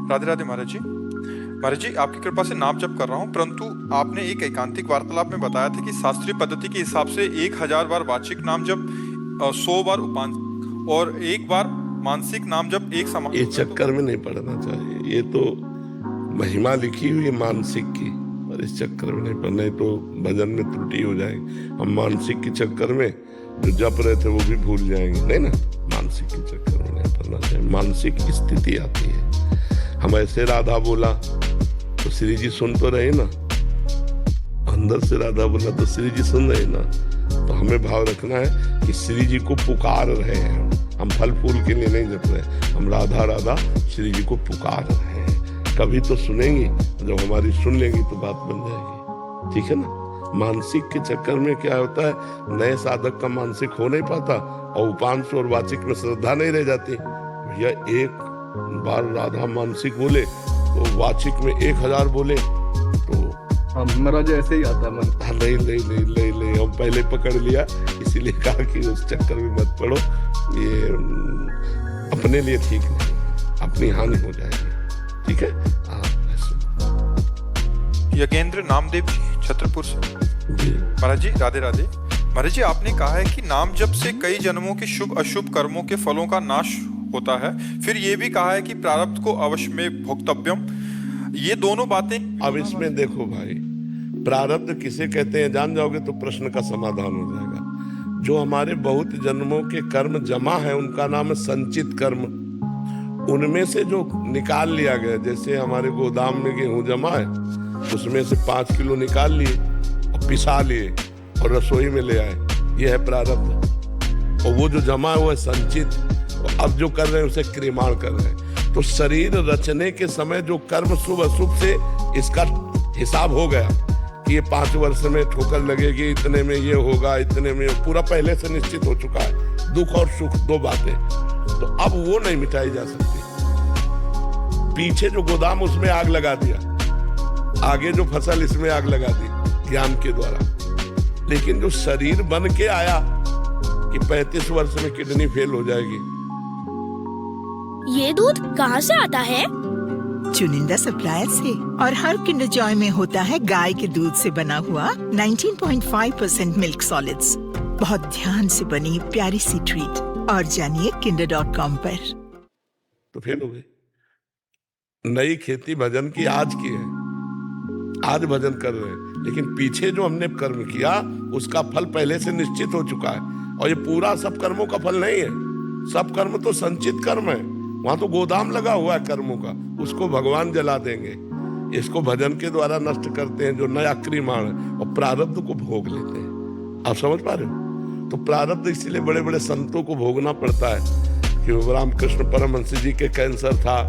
राधे राधे महाराज जी। महाराज जी, आपकी कृपा से नाम जप कर रहा हूँ, परंतु आपने एक एकांतिक वार्तालाप में बताया था कि शास्त्रीय पद्धति के हिसाब से 1000 बार वाचिक नाम जप, 100 बार उपांशिक और 1 बार मानसिक नाम जप एक समान। ये चक्कर में नहीं पड़ना चाहिए। ये तो महिमा लिखी हुई है मानसिक की, और इस चक्कर में नहीं पड़ना, है तो भजन में त्रुटि हो जाएगी। हम मानसिक के चक्कर में जो जप रहे थे वो भी भूल जाएंगे, नहीं ना। मानसिक के चक्कर में नहीं पड़ना चाहिए। मानसिक स्थिति आती है। हम ऐसे राधा बोला तो श्री जी सुन तो रहे ना, अंदर से राधा बोला तो श्री जी सुन रहे ना। तो हमें भाव रखना है कि श्री जी को पुकार रहे हैं। हम फल फूल के लिए नहीं जप रहे, हम राधा राधा श्री जी को पुकार रहे हैं। कभी तो सुनेंगी, जब हमारी सुन लेंगी तो बात बन जाएगी, ठीक है ना। मानसिक के चक्कर में क्या होता है, नए साधक का मानसिक हो नहीं पाता और उपांश और वाचिक में श्रद्धा नहीं रह जाती। भैया एक बार राधा मानसिक बोले तो वाचिक में 1000 बोले तो महाराज ऐसे ही आता मन। नहीं, हम पहले पकड़ लिया, इसीलिए कहा कि उस चक्कर में मत पड़ो। ये अपने लिए ठीक नहीं, अपनी हानि हो जाएगी, ठीक है। यज्ञेंद्र नामदेव जी, छतरपुर से। महाराज जी राधे राधे। महाराज जी, आपने कहा है कि नाम जप से कई जन्मों के शुभ अशुभ कर्मों के फलों का नाश होता है, फिर ये भी कहा है कि प्रारब्ध को अवश्य में भोक्तव्यम। ये दोनों बातें अब इसमें देखो भाई, प्रारब्ध किसे कहते हैं जान जाओगे तो प्रश्न का समाधान हो जाएगा। जो हमारे बहुत जन्मों के कर्म जमा है उनका नाम है संचित कर्म। उनमें से जो निकाल लिया गया, जैसे हमारे गोदाम में गेहूं जमा है, उसमें से 5 किलो निकाल लिए और पिसा लिए और रसोई में ले आए, ये है प्रारब्ध। और वो जो जमा है वो है संचित। अब जो कर रहे हैं उसे क्रियमाण कर रहे हैं। तो शरीर रचने के समय जो कर्म शुभ अशुभ से इसका हिसाब हो गया कि ये 5 वर्ष में ठोकर लगेगी, इतने में ये होगा, इतने में, पूरा पहले से निश्चित हो चुका है। दुख और सुख 2 बातें, तो अब वो नहीं मिटाई जा सकती। पीछे जो गोदाम उसमें आग लगा दिया, आगे जो फसल इसमें आग लगा दी ज्ञान के द्वारा। लेकिन जो शरीर बन के आया कि 35 वर्ष में किडनी फेल हो जाएगी। ये दूध कहाँ से आता है? चुनिंदा सप्लायर से। और हर किंडर जॉय में होता है गाय के दूध से बना हुआ 19.5% मिल्क सॉलिड्स। बहुत ध्यान से बनी प्यारी सी ट्रीट। और जानिए kinder.com पर। तो फेल हो गई। नई खेती भजन की आज की है, आज भजन कर रहे हैं, लेकिन पीछे जो हमने कर्म किया उसका फल पहले से निश्चित हो चुका है। और ये पूरा सब कर्मों का फल नहीं है, सब कर्म तो संचित कर्म है। वहां तो गोदाम लगा हुआ है कर्मों का, उसको भगवान जला देंगे। इसको भजन के द्वारा नष्ट करते हैं जो नया क्रियमाण है, और प्रारब्ध को भोग लेते हैं। आप समझ पा रहे हो? तो प्रारब्ध इसीलिए बड़े बड़े संतों को भोगना पड़ता है। कि रामकृष्ण परमहंस जी के कैंसर था,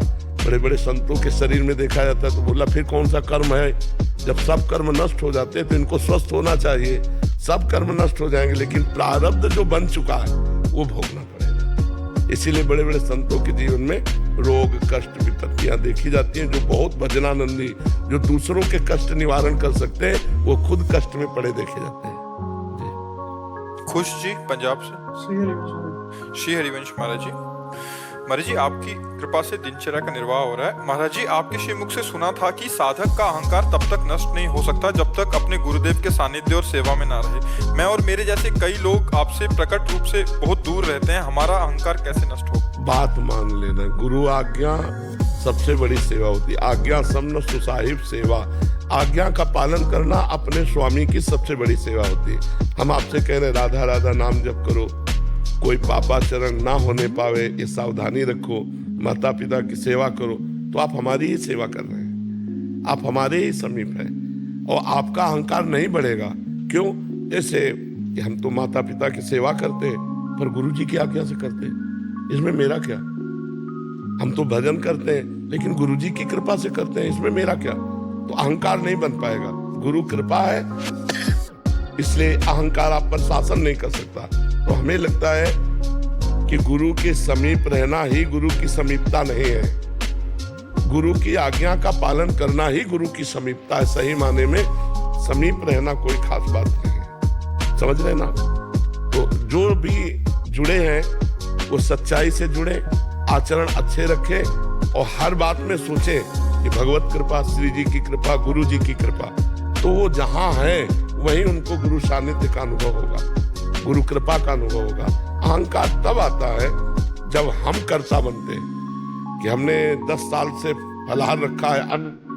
बड़े बड़े संतों के शरीर में देखा जाता है, तो बोला फिर कौन सा कर्म है? जब सब कर्म नष्ट हो जाते हैं तो इनको स्वस्थ होना चाहिए। सब कर्म नष्ट हो जाएंगे, लेकिन प्रारब्ध जो बन चुका है वो भोगना पड़ेगा। इसीलिए बड़े बड़े संतों के जीवन में रोग कष्ट विपत्तियां देखी जाती हैं। जो बहुत भजनानंदी, जो दूसरों के कष्ट निवारण कर सकते हैं, वो खुद कष्ट में पड़े देखे जाते हैं। खुश जी पंजाब से। श्री हरिवंश। महाराज जी, महाराज जी, आपकी कृपा से दिनचर्या का निर्वाह हो रहा है। महाराज जी, आपके श्रीमुख से सुना था कि साधक का अहंकार तब तक नष्ट नहीं हो सकता जब तक अपने गुरुदेव के सानिध्य और सेवा में ना रहे। मैं और मेरे जैसे कई लोग आपसे प्रकट रूप से बहुत दूर रहते हैं, हमारा अहंकार कैसे नष्ट हो? बात मान लेना, गुरु आज्ञा सबसे बड़ी सेवा होती है। आज्ञा समन सुसाहिब सेवा। आज्ञा का पालन करना अपने स्वामी की सबसे बड़ी सेवा होती है। हम आपसे कह रहे राधा राधा नाम जप करो, कोई पापाचरण ना होने पावे, ये सावधानी रखो, माता पिता की सेवा करो, तो आप हमारी ही सेवा कर रहे हैं, आप हमारे ही समीप हैं। और आपका अहंकार नहीं बढ़ेगा। क्यों? जैसे हम तो माता पिता की सेवा करते हैं, पर गुरु जी की आज्ञा से करते हैं, इसमें मेरा क्या? हम तो भजन करते हैं, लेकिन गुरु जी की कृपा से करते हैं, इसमें मेरा क्या? तो अहंकार नहीं बन पाएगा। गुरु कृपा है, इसलिए अहंकार आप पर शासन नहीं कर सकता। तो हमें लगता है कि गुरु के समीप रहना ही गुरु की समीपता नहीं है। गुरु की आज्ञा का पालन करना ही गुरु की समीपता है। सही माने में समीप रहना कोई खास बात नहीं है। समझ रहे ना? तो जो भी जुड़े हैं वो सच्चाई से जुड़े, आचरण अच्छे रखें, और हर बात में सोचें कि भगवत कृपा, श्री जी की कृपा, गुरु जी की कृपा, तो वो जहां है वहीं उनको गुरु सानिध्य का अनुभव होगा, गुरु कृपा का अनुभव होगा। अहंकार तब आता है जब हम कर्ता बनते हैं कि हमने 10 साल से फलाहार रखा है, अन्न